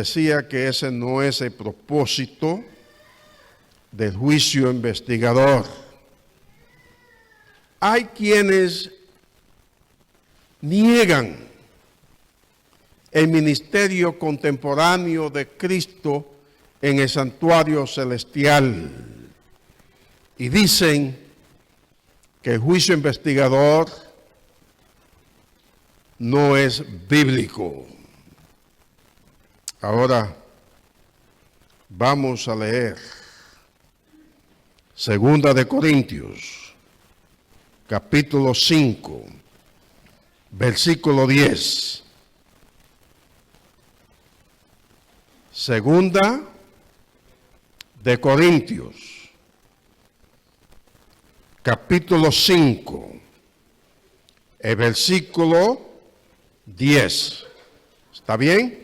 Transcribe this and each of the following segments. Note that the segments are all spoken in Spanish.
decía que ese no es el propósito del juicio investigador. Hay quienes niegan el ministerio contemporáneo de Cristo en el santuario celestial y dicen que el juicio investigador no es bíblico. Ahora vamos a leer 2 de Corintios, capítulo 5, versículo 10. 2 de Corintios, capítulo 5, el versículo 10. ¿Está bien?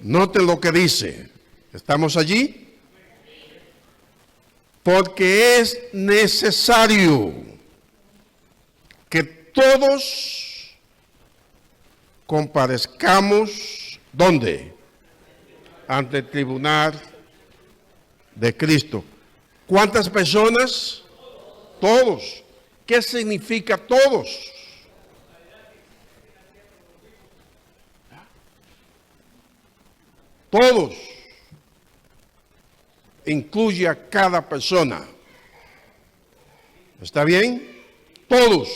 Noten lo que dice. ¿Estamos allí? Porque es necesario que todos comparezcamos, ¿dónde? Ante el tribunal de Cristo. ¿Cuántas personas? Todos. ¿Qué significa todos? Todos. Incluye a cada persona. ¿Está bien? Todos.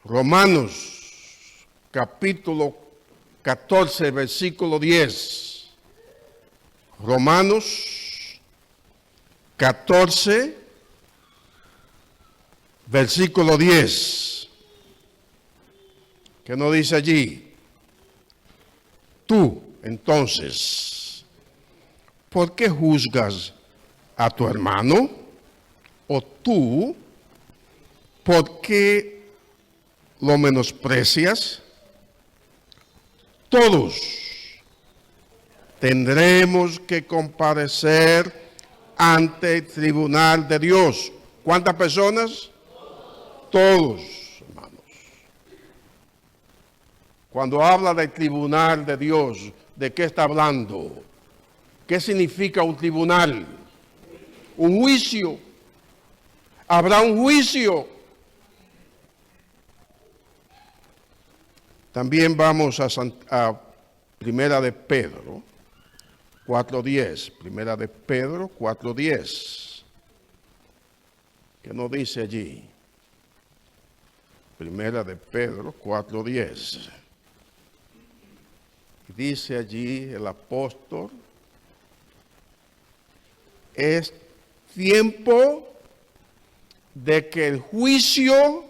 Romanos, capítulo 14, versículo 10. Romanos 14, versículo 10. ¿Qué nos dice allí? Tú, entonces, ¿por qué juzgas a tu hermano? ¿O tú, por qué lo menosprecias? Todos tendremos que comparecer ante el tribunal de Dios. ¿Cuántas personas? Todos, hermanos. Cuando habla del tribunal de Dios, ¿de qué está hablando? ¿Qué significa un tribunal? Un juicio. Habrá un juicio. También vamos a Primera de Pedro 4:10. Primera de Pedro 4:10. ¿Qué nos dice allí? Primera de Pedro 4:10. Dice allí el apóstol: es tiempo de que el juicio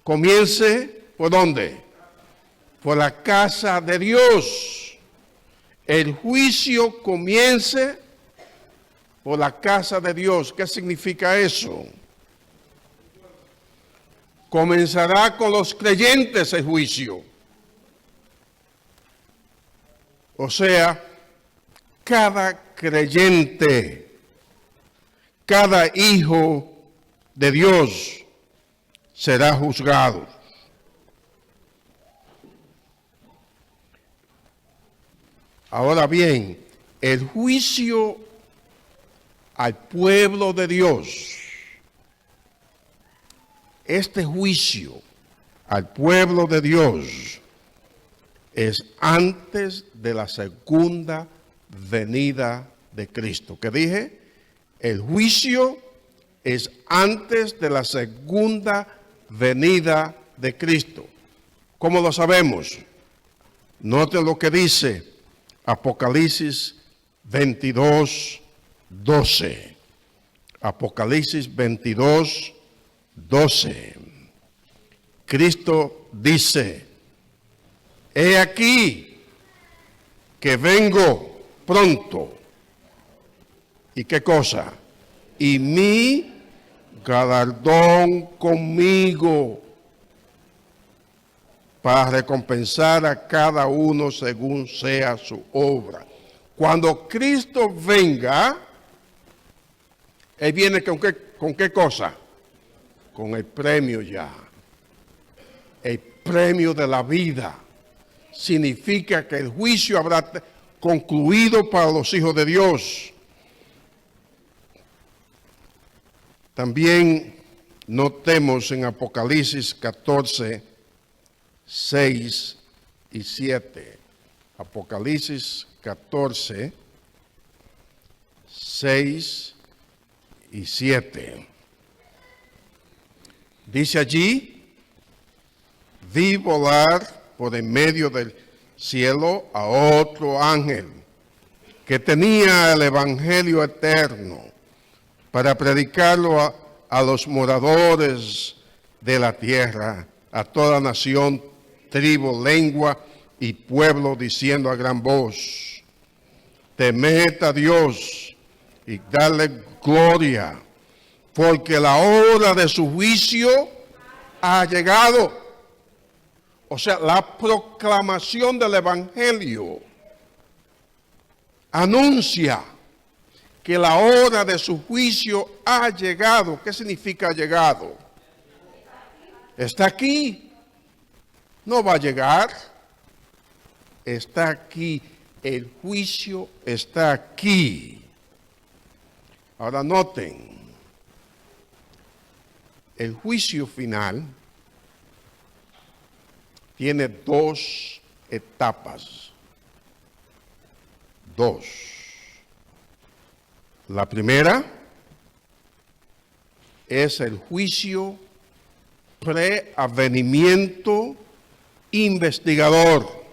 comience, ¿por dónde? Por la casa de Dios. El juicio comience por la casa de Dios. ¿Qué significa eso? Comenzará con los creyentes el juicio. O sea, cada creyente, cada hijo de Dios será juzgado. Ahora bien, el juicio al pueblo de Dios, este juicio al pueblo de Dios es antes de la segunda venida de Cristo. ¿Qué dije? El juicio es antes de la segunda venida de Cristo. ¿Cómo lo sabemos? Noten lo que dice Apocalipsis 22:12. Apocalipsis 22:12. Cristo dice: he aquí que vengo pronto. ¿Y qué cosa? Y mi galardón conmigo, para recompensar a cada uno según sea su obra. Cuando Cristo venga, Él viene ¿con qué cosa? Con el premio ya. El premio de la vida. significa que el juicio habrá concluido para los hijos de Dios. También notemos en Apocalipsis 14, 6 y 7. Apocalipsis 14, 6 y 7. Dice allí: vi volar por en medio del cielo a otro ángel que tenía el evangelio eterno para predicarlo a los moradores de la tierra, a toda nación, tribu, lengua y pueblo, diciendo a gran voz: temed a Dios y darle gloria, porque la hora de su juicio ha llegado. O sea, la proclamación del evangelio anuncia que la hora de su juicio ha llegado. ¿Qué significa ha llegado? Está aquí. No va a llegar. Está aquí. El juicio está aquí. Ahora noten, el juicio final tiene dos etapas. Dos. La primera es el juicio preavenimiento investigador.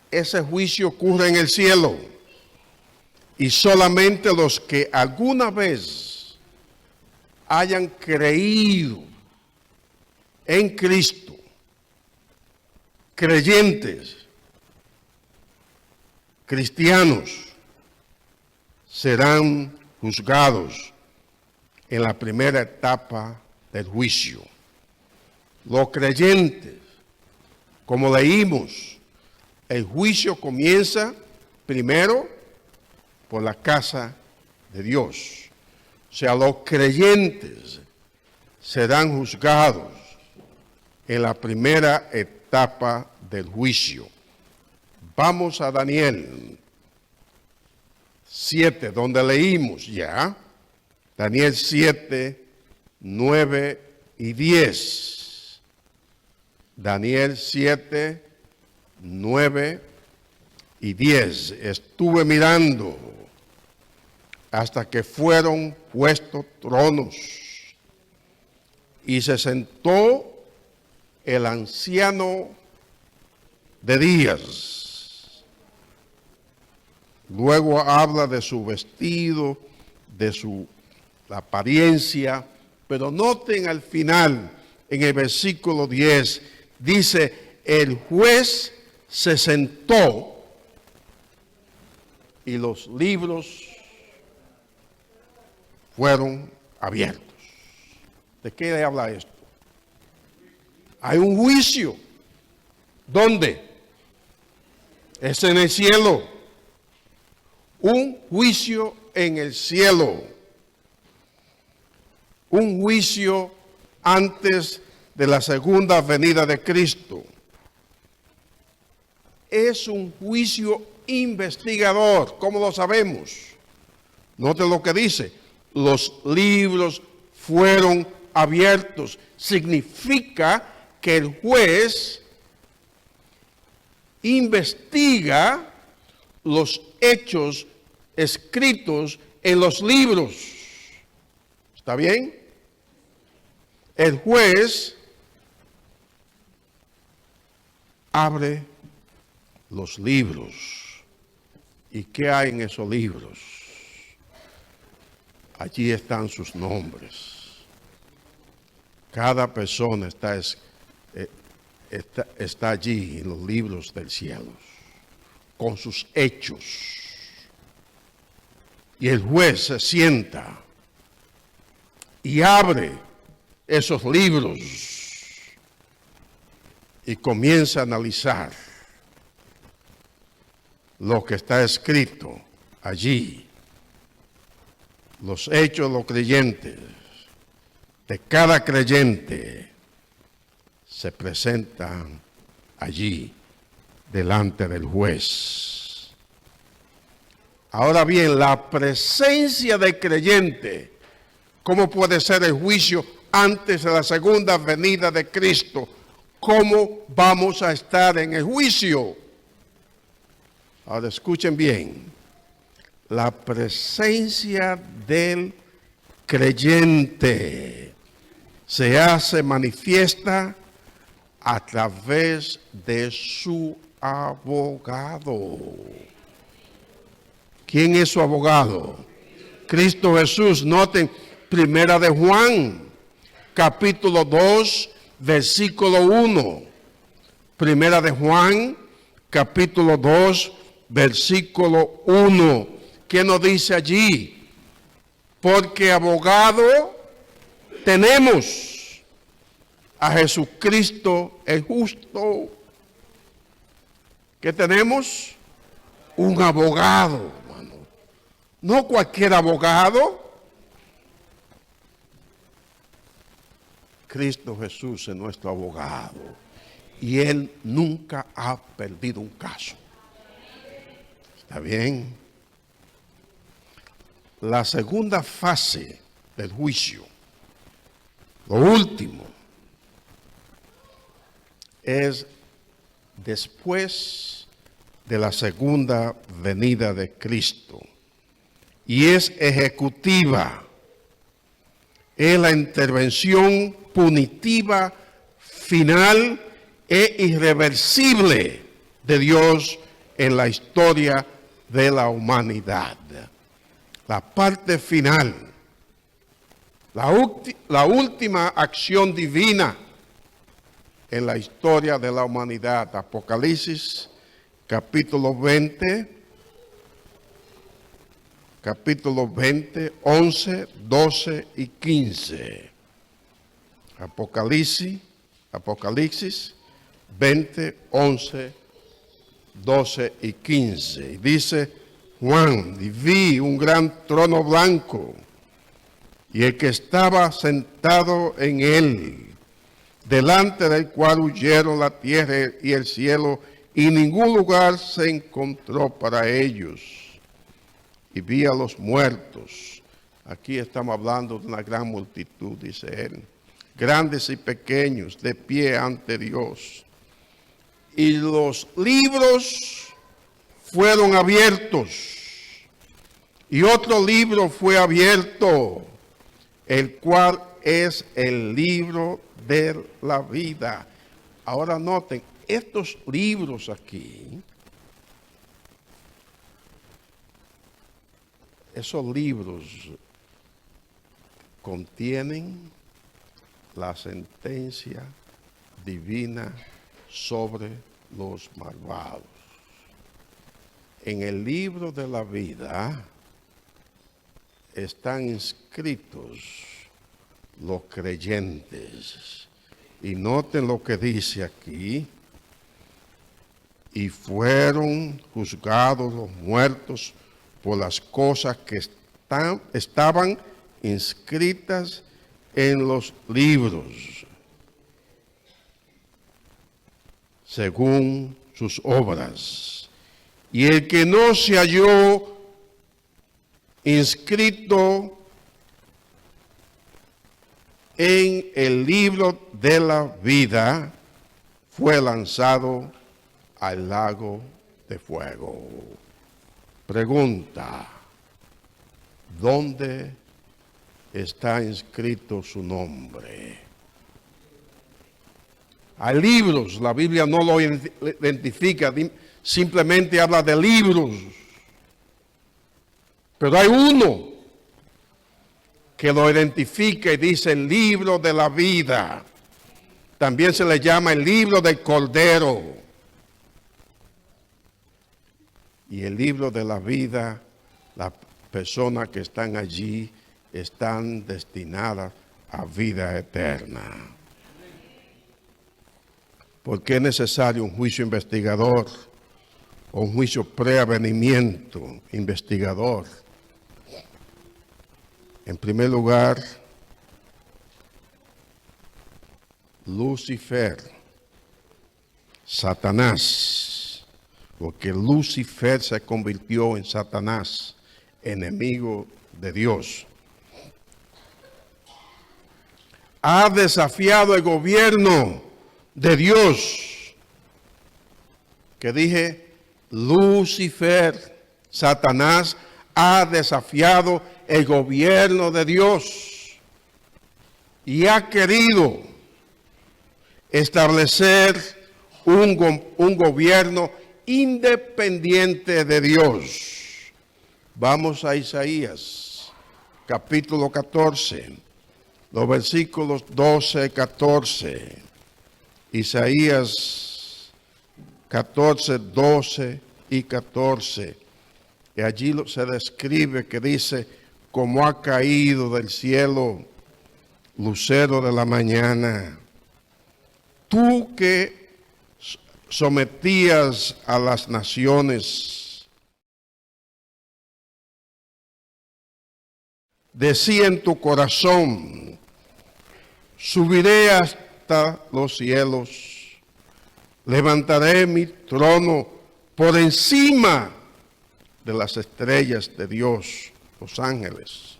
Ese juicio ocurre en el cielo y solamente los que alguna vez hayan creído en Cristo, creyentes, cristianos, serán juzgados en la primera etapa del juicio. Los creyentes, como leímos, el juicio comienza primero por la casa de Dios. O sea, los creyentes serán juzgados en la primera etapa del juicio. Vamos a Daniel 7, donde leímos ya, Daniel 7, 9 y 10. Daniel 7, 9 y 10. Estuve mirando hasta que fueron puestos tronos y se sentó el anciano de días. Luego habla de su vestido, de su apariencia, pero noten al final, en el versículo 10, dice: el juez se sentó y los libros fueron abiertos. ¿De qué le habla esto? Hay un juicio. ¿Dónde? Es en el cielo. Un juicio en el cielo. Un juicio antes de la segunda venida de Cristo. Es un juicio investigador. ¿Cómo lo sabemos? Note lo que dice: los libros fueron abiertos. Significa que el juez investiga los hechos escritos en los libros. ¿Está bien? El juez abre los libros. ¿Y qué hay en esos libros? Allí están sus nombres. Cada persona está allí en los libros del cielo, con sus hechos. Y el juez se sienta y abre esos libros y comienza a analizar lo que está escrito allí. Los hechos de los creyentes, de cada creyente, se presentan allí delante del juez. Ahora bien, la presencia del creyente, ¿cómo puede ser el juicio antes de la segunda venida de Cristo? ¿Cómo vamos a estar en el juicio? Ahora escuchen bien, la presencia del creyente se hace manifiesta a través de su abogado. ¿Quién es su abogado? Cristo Jesús. Noten, Primera de Juan, capítulo 2, versículo 1. Primera de Juan, capítulo 2, versículo 1. ¿Qué nos dice allí? Porque abogado tenemos a Jesucristo el justo. ¿Qué tenemos? Un abogado, hermano. No cualquier abogado. Cristo Jesús es nuestro abogado. Y Él nunca ha perdido un caso. ¿Está bien? La segunda fase del juicio, lo último, es después de la segunda venida de Cristo. Y es ejecutiva. Es la intervención punitiva, final e irreversible de Dios en la historia de la humanidad. La parte final, la última acción divina en la historia de la humanidad. Apocalipsis, capítulo 20, 11, 12 y 15. Apocalipsis 20, 11, 12 y 15. Y dice Juan, y vi un gran trono blanco, y el que estaba sentado en él, delante del cual huyeron la tierra y el cielo, y ningún lugar se encontró para ellos. Y vi a los muertos. Aquí estamos hablando de una gran multitud, dice él, grandes y pequeños, de pie ante Dios. Y los libros fueron abiertos, y otro libro fue abierto, el cual es el libro de la vida. Ahora noten, estos libros aquí, esos libros contienen la sentencia divina sobre los malvados. En el libro de la vida están inscritos los creyentes. Y noten lo que dice aquí. Y fueron juzgados los muertos por las cosas que estaban inscritas en los libros, según sus obras. Y el que no se halló inscrito en el libro de la vida fue lanzado al lago de fuego. Pregunta: ¿dónde está inscrito su nombre? Hay libros, la Biblia no lo identifica, simplemente habla de libros. Pero hay uno que lo identifica y dice el libro de la vida. También se le llama el libro del Cordero. Y el libro de la vida, las personas que están allí están destinadas a vida eterna. ¿Por qué es necesario un juicio investigador o un juicio preavenimiento investigador? En primer lugar, Lucifer Satanás, porque Lucifer se convirtió en Satanás, enemigo de Dios. Ha desafiado el gobierno de Dios. Que dije, Lucifer, Satanás, ha desafiado el gobierno de Dios y ha querido establecer un gobierno independiente de Dios. Vamos a Isaías, capítulo 14, los versículos 12 y 14. Isaías 14, 12 y 14. Y allí se describe que dice, como ha caído del cielo lucero de la mañana, tú que sometías a las naciones, decía en tu corazón, subiré hasta los cielos, levantaré mi trono por encima de las estrellas de Dios, los ángeles.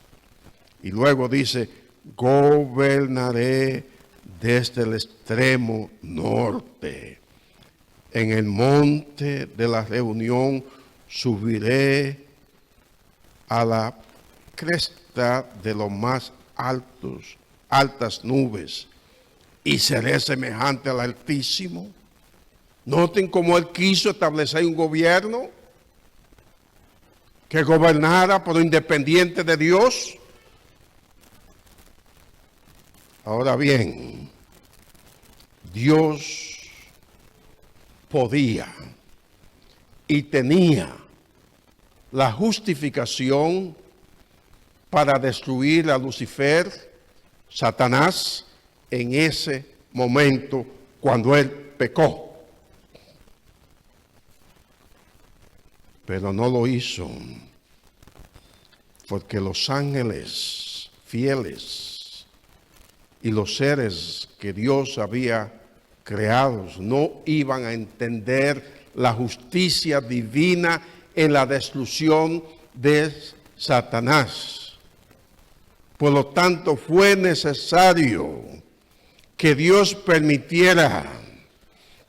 Y luego dice, gobernaré desde el extremo norte. En el monte de la reunión subiré a la cresta de los más altas nubes, y seré semejante al Altísimo. Noten cómo él quiso establecer un gobierno que gobernara por independiente de Dios. Ahora bien, Dios podía y tenía la justificación para destruir a Lucifer, Satanás, en ese momento cuando él pecó. Pero no lo hizo, porque los ángeles fieles y los seres que Dios había creado no iban a entender la justicia divina en la destrucción de Satanás. Por lo tanto, fue necesario que Dios permitiera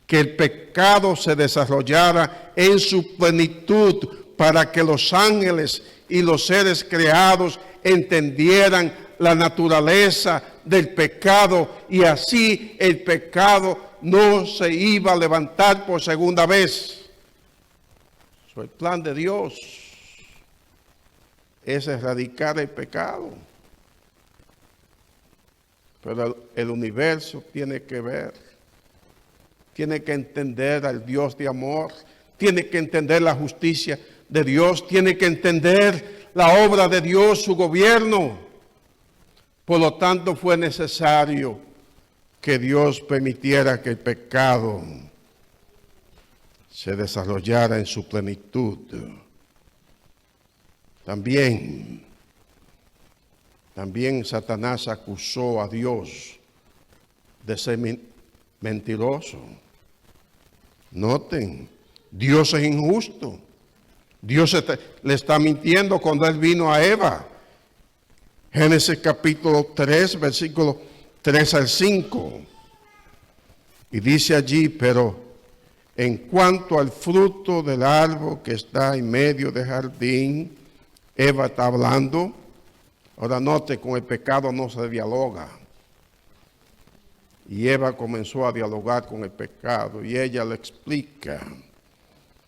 que el pecado se desarrollara en su plenitud para que los ángeles y los seres creados entendieran la naturaleza del pecado, y así el pecado no se iba a levantar por segunda vez. El plan de Dios es erradicar el pecado. Pero el universo tiene que ver, tiene que entender al Dios de amor, tiene que entender la justicia de Dios, tiene que entender la obra de Dios, su gobierno. Por lo tanto, fue necesario que Dios permitiera que el pecado se desarrollara en su plenitud. También Satanás acusó a Dios de ser mentiroso. Noten, Dios es injusto. Dios le está mintiendo cuando él vino a Eva. Génesis capítulo 3, versículo 3 al 5. Y dice allí, pero en cuanto al fruto del árbol que está en medio del jardín, Eva está hablando. Ahora note, con el pecado no se dialoga. Y Eva comenzó a dialogar con el pecado y ella le explica.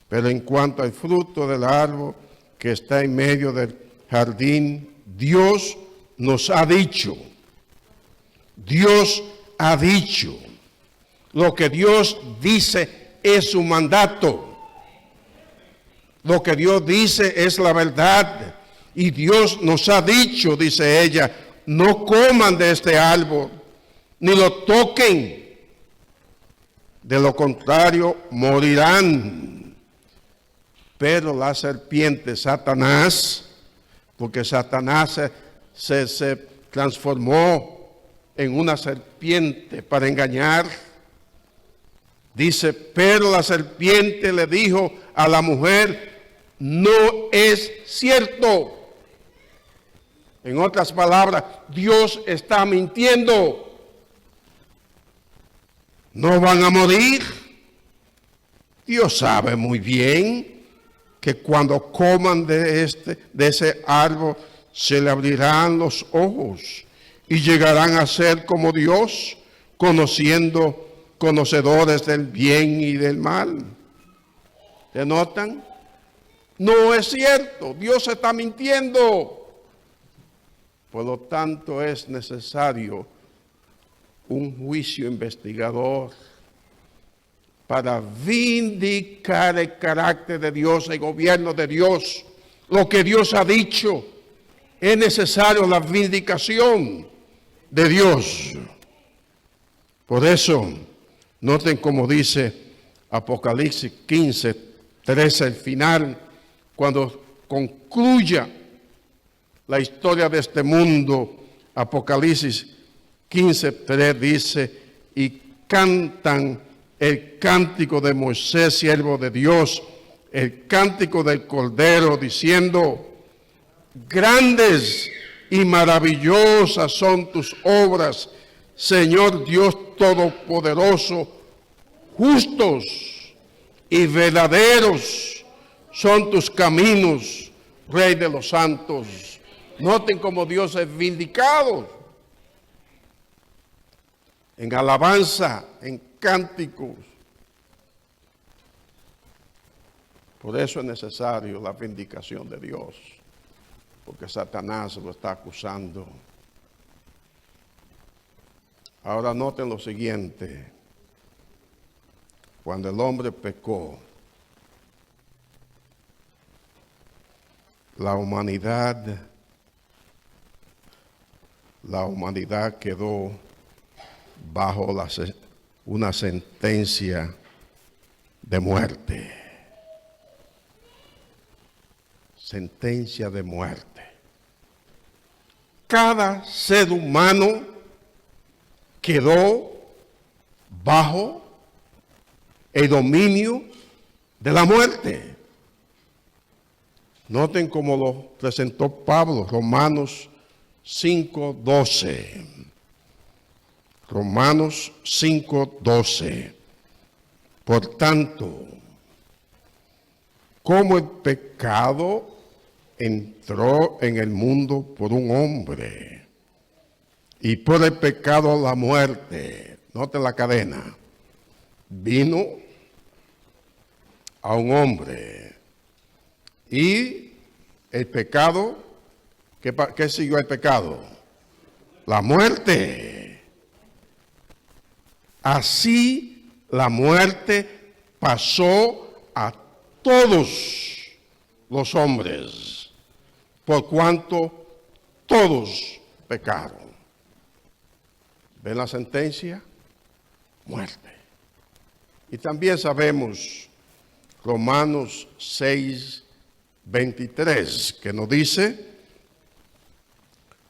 Pero en cuanto al fruto del árbol que está en medio del jardín, Dios nos ha dicho. Dios ha dicho. Lo que Dios dice es su mandato. Lo que Dios dice es la verdad. Y Dios nos ha dicho, dice ella, no coman de este árbol, ni lo toquen. De lo contrario, morirán. Pero la serpiente, Satanás, porque Satanás se transformó en una serpiente para engañar, Dice, pero la serpiente le dijo a la mujer, no es cierto. En otras palabras, Dios está mintiendo. No van a morir. Dios sabe muy bien que cuando coman de ese árbol se le abrirán los ojos y llegarán a ser como Dios, conocedores del bien y del mal. ¿Se notan? No es cierto, Dios está mintiendo. Por lo tanto, es necesario un juicio investigador para vindicar el carácter de Dios, el gobierno de Dios, lo que Dios ha dicho. Es necesario la vindicación de Dios. Por eso, noten como dice Apocalipsis 15, 13, el final, cuando concluya la historia de este mundo, Apocalipsis 15, 3 dice, y cantan el cántico de Moisés, siervo de Dios, el cántico del Cordero, diciendo, grandes y maravillosas son tus obras, Señor Dios Todopoderoso, justos y verdaderos son tus caminos, Rey de los santos. Noten cómo Dios es vindicado en alabanza, en cánticos. Por eso es necesario la vindicación de Dios, porque Satanás lo está acusando. Ahora noten lo siguiente. Cuando el hombre pecó, la humanidad quedó bajo una sentencia de muerte. Sentencia de muerte. Cada ser humano quedó bajo el dominio de la muerte. Noten cómo lo presentó Pablo, Romanos 5:12. Romanos 5:12. Por tanto, como el pecado entró en el mundo por un hombre, y por el pecado la muerte, noten la cadena, vino a un hombre, y el pecado, ¿qué siguió el pecado? La muerte. Así la muerte pasó a todos los hombres, por cuanto todos pecaron. ¿Ven la sentencia? Muerte. Y también sabemos Romanos 6:23, que nos dice,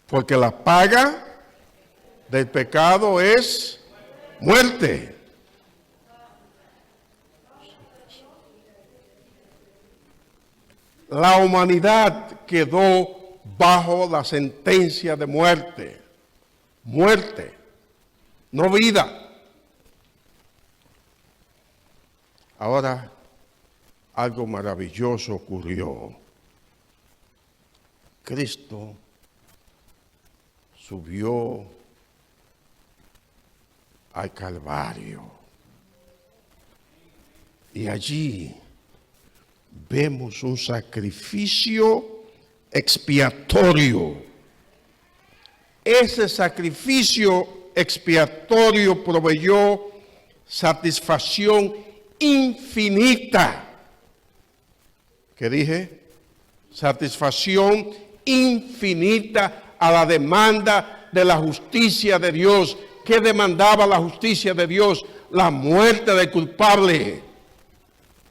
porque la paga del pecado es muerte. La humanidad quedó bajo la sentencia de muerte. Muerte, no vida. Ahora, algo maravilloso ocurrió. Cristo subió al Calvario. Y allí vemos un sacrificio expiatorio. Ese sacrificio expiatorio proveyó satisfacción infinita. ¿Qué dije? Satisfacción infinita a la demanda de la justicia de Dios. ¿Qué demandaba la justicia de Dios? La muerte del culpable.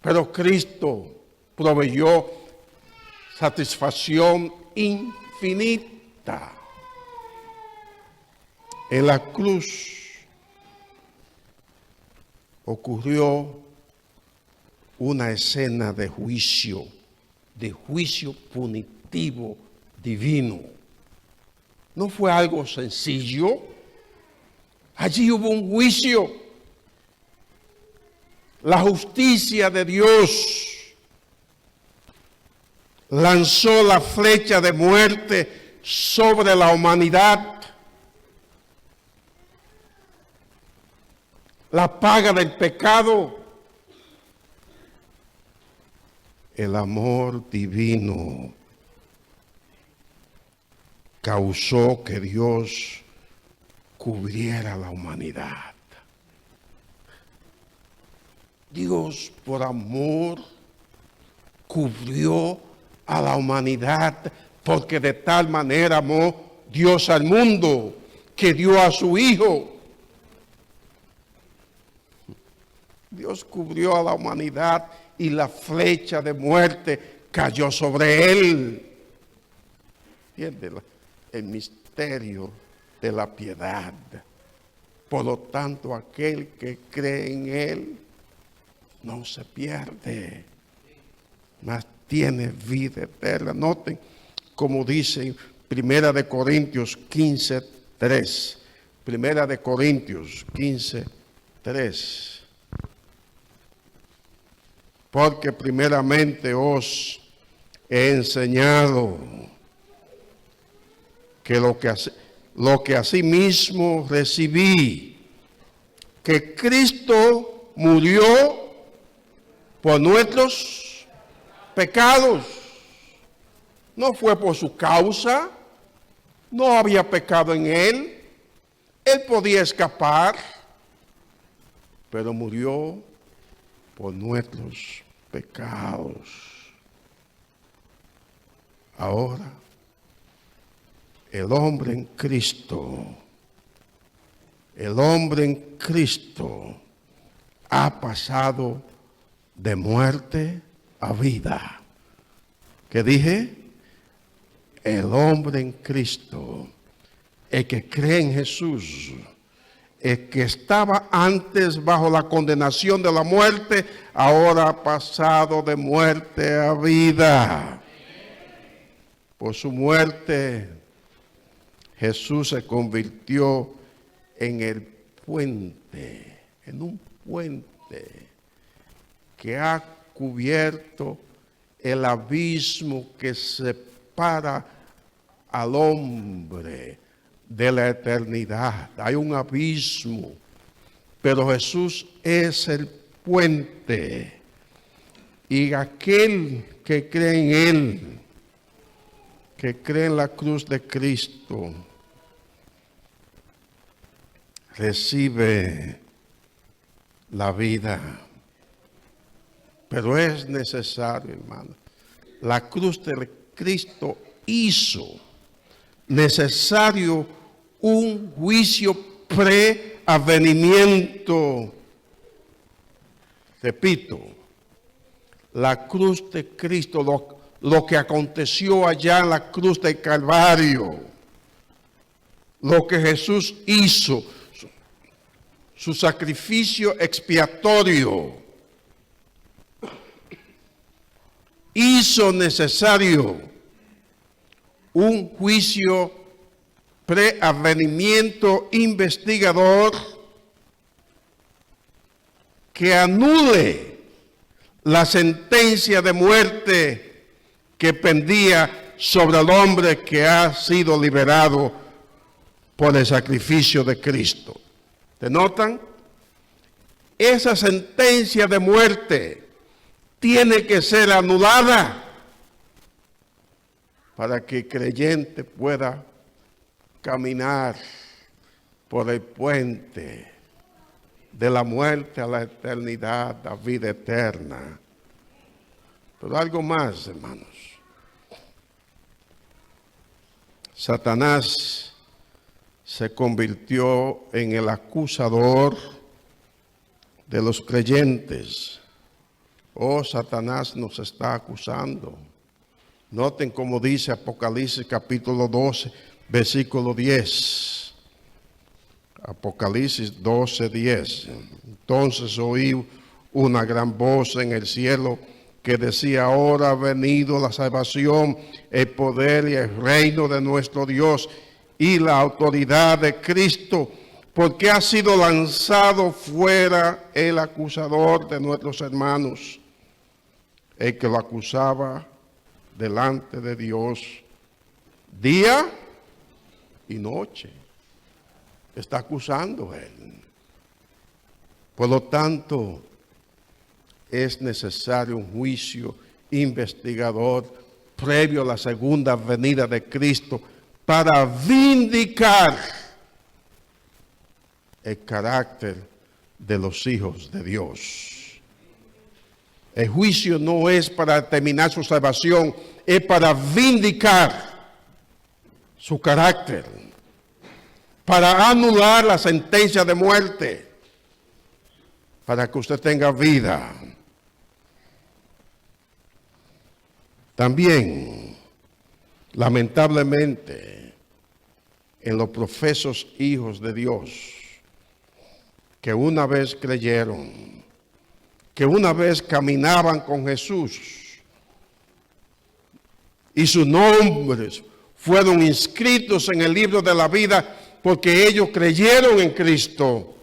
Pero Cristo proveyó satisfacción infinita. En la cruz, ocurrió una escena de juicio punitivo divino. No fue algo sencillo. Allí hubo un juicio. La justicia de Dios lanzó la flecha de muerte sobre la humanidad. La paga del pecado, el amor divino, causó que Dios cubriera la humanidad. Dios, por amor, cubrió a la humanidad, porque de tal manera amó Dios al mundo que dio a su Hijo. Dios cubrió a la humanidad y la flecha de muerte cayó sobre él. ¿Entiende? El misterio de la piedad. Por lo tanto, aquel que cree en él no se pierde, mas tiene vida eterna. Noten como dice Primera de Corintios 15:3. Primera de Corintios 15:3. Porque primeramente os he enseñado que lo que asimismo recibí, que Cristo murió por nuestros pecados. No fue por su causa, no había pecado en él, él podía escapar, pero murió por nuestros pecados. Ahora, el hombre en Cristo ha pasado de muerte a vida. ¿Qué dije? El hombre en Cristo, el que cree en Jesús, el que estaba antes bajo la condenación de la muerte, ahora ha pasado de muerte a vida. Por su muerte, Jesús se convirtió en el puente, en un puente que ha cubierto el abismo que separa al hombre de la eternidad. Hay un abismo, pero Jesús es el puente, y aquel que cree en él, que cree en la cruz de Cristo, recibe la vida. Pero es necesario, hermano. La cruz de Cristo hizo necesario un juicio preavenimiento. Repito, la cruz de Cristo, lo que aconteció allá en la cruz del Calvario, lo que Jesús hizo, su sacrificio expiatorio, hizo necesario un juicio preavenimiento investigador que anule la sentencia de muerte que pendía sobre el hombre que ha sido liberado por el sacrificio de Cristo. ¿Te notan? Esa sentencia de muerte tiene que ser anulada para que el creyente pueda caminar por el puente de la muerte a la eternidad, a vida eterna. Pero algo más, hermanos. Satanás se convirtió en el acusador de los creyentes. Oh, Satanás nos está acusando. Noten cómo dice Apocalipsis capítulo 12, versículo 10. Apocalipsis 12, 10. Entonces oí una gran voz en el cielo que decía: ahora ha venido la salvación, el poder y el reino de nuestro Dios y la autoridad de Cristo, porque ha sido lanzado fuera el acusador de nuestros hermanos, el que lo acusaba delante de Dios día y noche. Está acusando a él. Por lo tanto, es necesario un juicio investigador previo a la segunda venida de Cristo para vindicar el carácter de los hijos de Dios. El juicio no es para determinar su salvación, es para vindicar su carácter, para anular la sentencia de muerte, para que usted tenga vida. También, lamentablemente, en los profesos hijos de Dios, que una vez creyeron, que una vez caminaban con Jesús, y sus nombres fueron inscritos en el libro de la vida porque ellos creyeron en Cristo,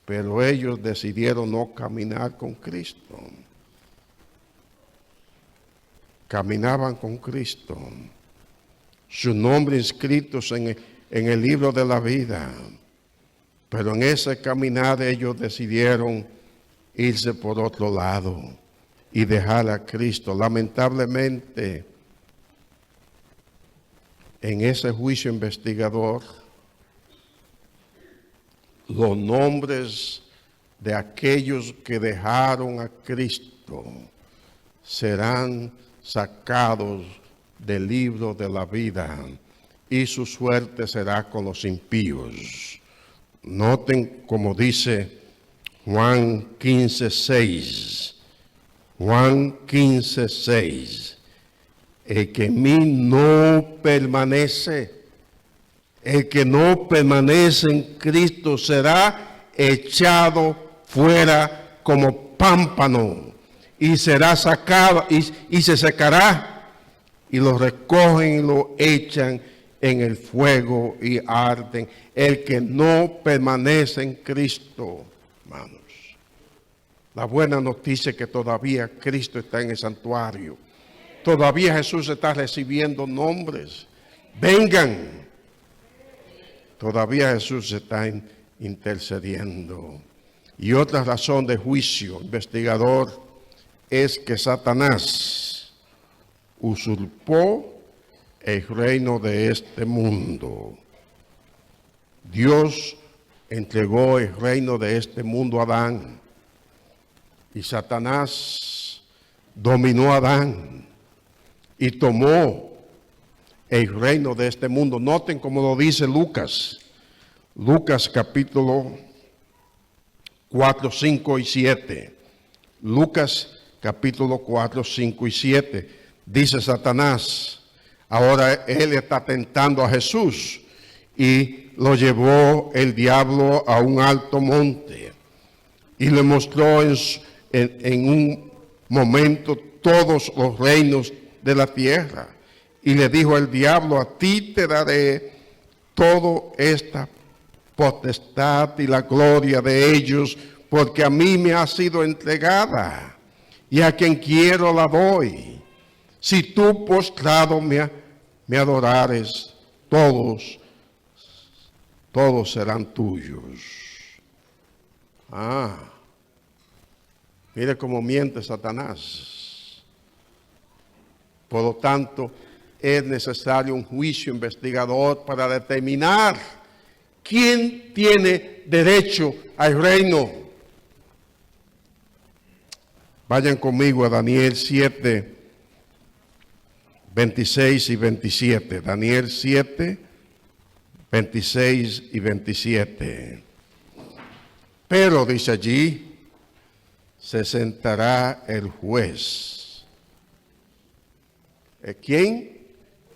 pero ellos decidieron no caminar con Cristo. Caminaban con Cristo, su nombre inscritos en el libro de la vida, pero en ese caminar ellos decidieron irse por otro lado y dejar a Cristo. Lamentablemente, en ese juicio investigador, los nombres de aquellos que dejaron a Cristo serán sacados del libro de la vida y su suerte será con los impíos. Noten como dice Juan 15:6. Juan 15:6. El que en mí no permanece, el que no permanece en Cristo será echado fuera como pámpano y será sacado y se secará, y lo recogen y lo echan en el fuego y arden. El que no permanece en Cristo, hermanos. La buena noticia es que todavía Cristo está en el santuario. Todavía Jesús está recibiendo nombres. Vengan. Todavía Jesús está intercediendo. Y otra razón de juicio investigador es que Satanás usurpó el reino de este mundo. Dios entregó el reino de este mundo a Adán, y Satanás dominó a Adán y tomó el reino de este mundo. Noten cómo lo dice Lucas. Lucas capítulo 4, 5 y 7. Lucas capítulo 4, 5 y 7. Dice Satanás, ahora él está tentando a Jesús, y lo llevó el diablo a un alto monte y le mostró en un momento todos los reinos de la tierra. Y le dijo al diablo: a ti te daré toda esta potestad y la gloria de ellos, porque a mí me ha sido entregada, y a quien quiero la doy. Si tú postrado me adorares, todos serán tuyos. Mire cómo miente Satanás. Por lo tanto, es necesario un juicio investigador para determinar quién tiene derecho al reino. Vayan conmigo a Daniel 7, 26 y 27. Daniel 7, 26 y 27. Pero, dice allí, se sentará el juez. ¿Quién?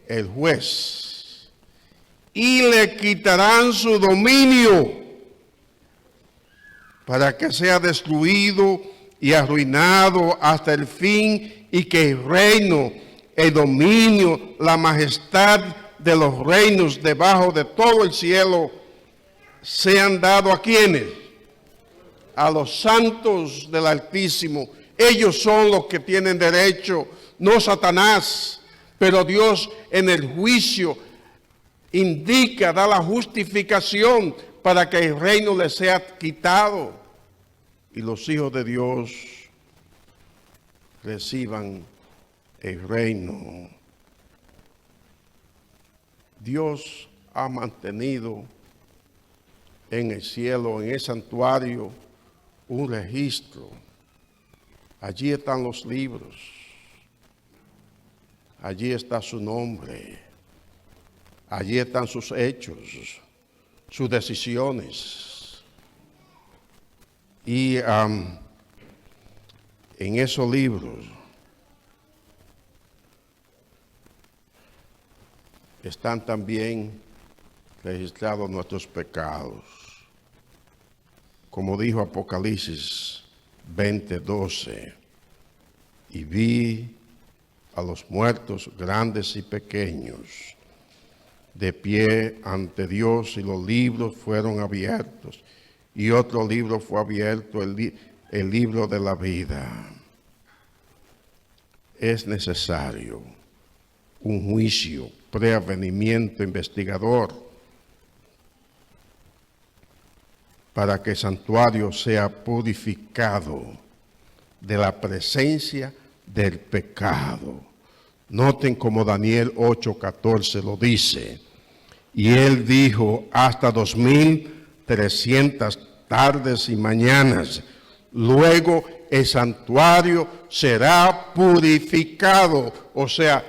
El juez. Y le quitarán su dominio para que sea destruido y arruinado hasta el fin, y que el reino, el dominio, la majestad de los reinos debajo de todo el cielo sean dados ¿a quiénes? A los santos del Altísimo. Ellos son los que tienen derecho, no Satanás. Pero Dios en el juicio indica, da la justificación para que el reino les sea quitado y los hijos de Dios reciban el reino. Dios ha mantenido en el cielo, en el santuario, un registro. Allí están los libros. Allí está su nombre. Allí están sus hechos, sus decisiones. Y en esos libros están también registrados nuestros pecados. Como dijo Apocalipsis 20:12, y vi a los muertos grandes y pequeños de pie ante Dios, y los libros fueron abiertos, y otro libro fue abierto, el libro de la vida. Es necesario un juicio, preavenimiento investigador, para que el santuario sea purificado de la presencia del pecado. Noten como Daniel 8:14 lo dice. Y él dijo, hasta 2300 tardes y mañanas. Luego el santuario será purificado. O sea,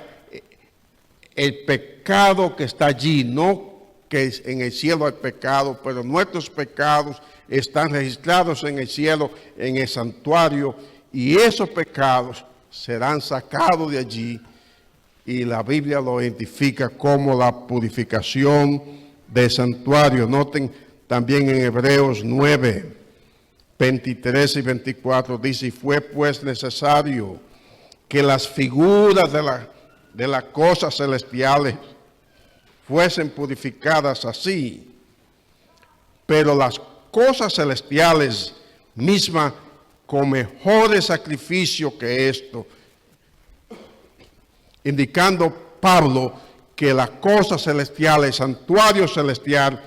el pecado que está allí, no que en el cielo hay pecado, pero nuestros pecados están registrados en el cielo, en el santuario, y esos pecados serán sacados de allí, y la Biblia lo identifica como la purificación del santuario. Noten también en Hebreos 9, 23 y 24, dice, y fue pues necesario que las figuras de las cosas celestiales fuesen purificadas así, pero las cosas celestiales mismas con mejores sacrificios que esto, indicando Pablo que las cosas celestiales, el santuario celestial,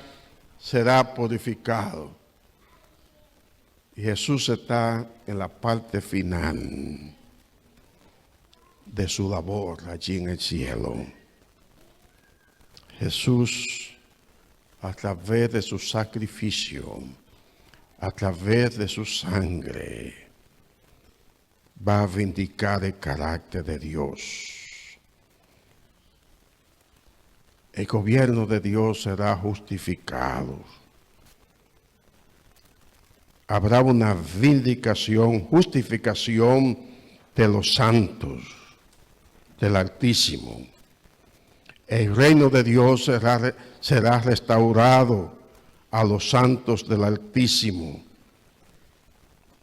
será purificado. Y Jesús está en la parte final de su labor allí en el cielo. Jesús, a través de su sacrificio, a través de su sangre, va a vindicar el carácter de Dios. El gobierno de Dios será justificado. Habrá una vindicación, justificación de los santos, del Altísimo. El reino de Dios será restaurado a los santos del Altísimo.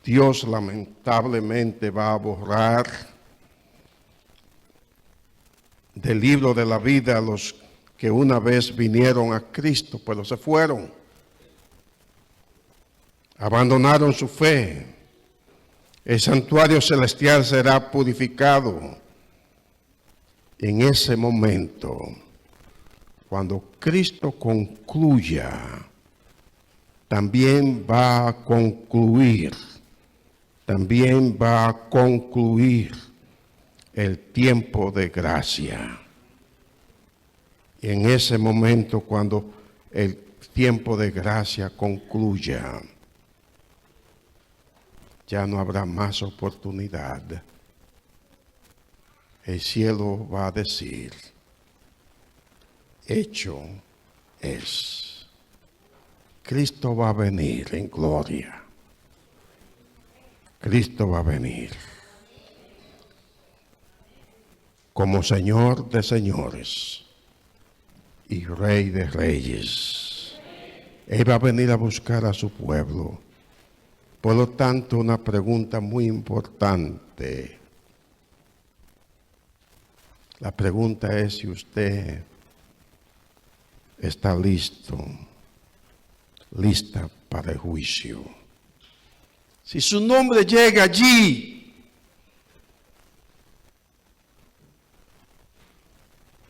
Dios lamentablemente va a borrar del libro de la vida a los que una vez vinieron a Cristo, pero se fueron. Abandonaron su fe. El santuario celestial será purificado. En ese momento, cuando Cristo concluya, también va a concluir el tiempo de gracia. Y en ese momento, cuando el tiempo de gracia concluya, ya no habrá más oportunidad. El cielo va a decir, hecho es. Cristo va a venir en gloria. Cristo va a venir como Señor de señores y Rey de reyes. Él va a venir a buscar a su pueblo Por lo tanto, una pregunta muy importante. La pregunta es si usted está listo, lista para el juicio. Si su nombre llega allí,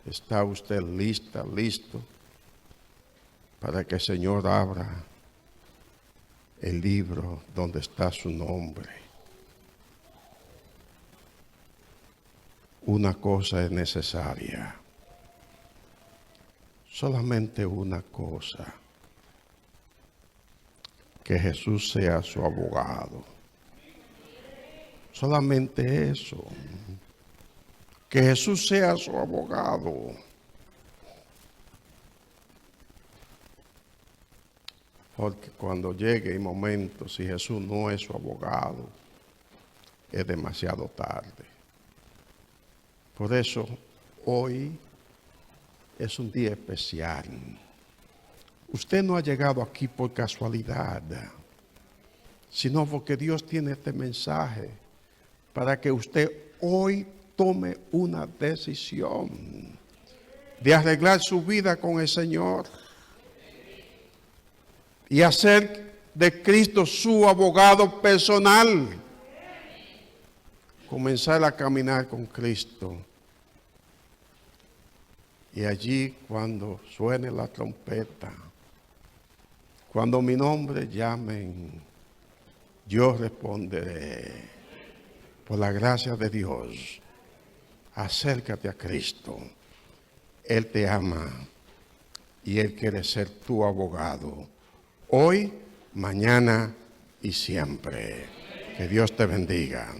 ¿está usted lista, listo para que el Señor abra el libro donde está su nombre? Una cosa es necesaria, solamente una cosa: que Jesús sea su abogado. Solamente eso, que Jesús sea su abogado. Porque cuando llegue el momento, si Jesús no es su abogado, es demasiado tarde. Por eso, hoy es un día especial. Usted no ha llegado aquí por casualidad, sino porque Dios tiene este mensaje para que usted hoy tome una decisión de arreglar su vida con el Señor y hacer de Cristo su abogado personal. Comenzar a caminar con Cristo. Y allí, cuando suene la trompeta, cuando mi nombre llamen, yo responderé. Por la gracia de Dios, acércate a Cristo. Él te ama y Él quiere ser tu abogado. Hoy, mañana y siempre. Que Dios te bendiga.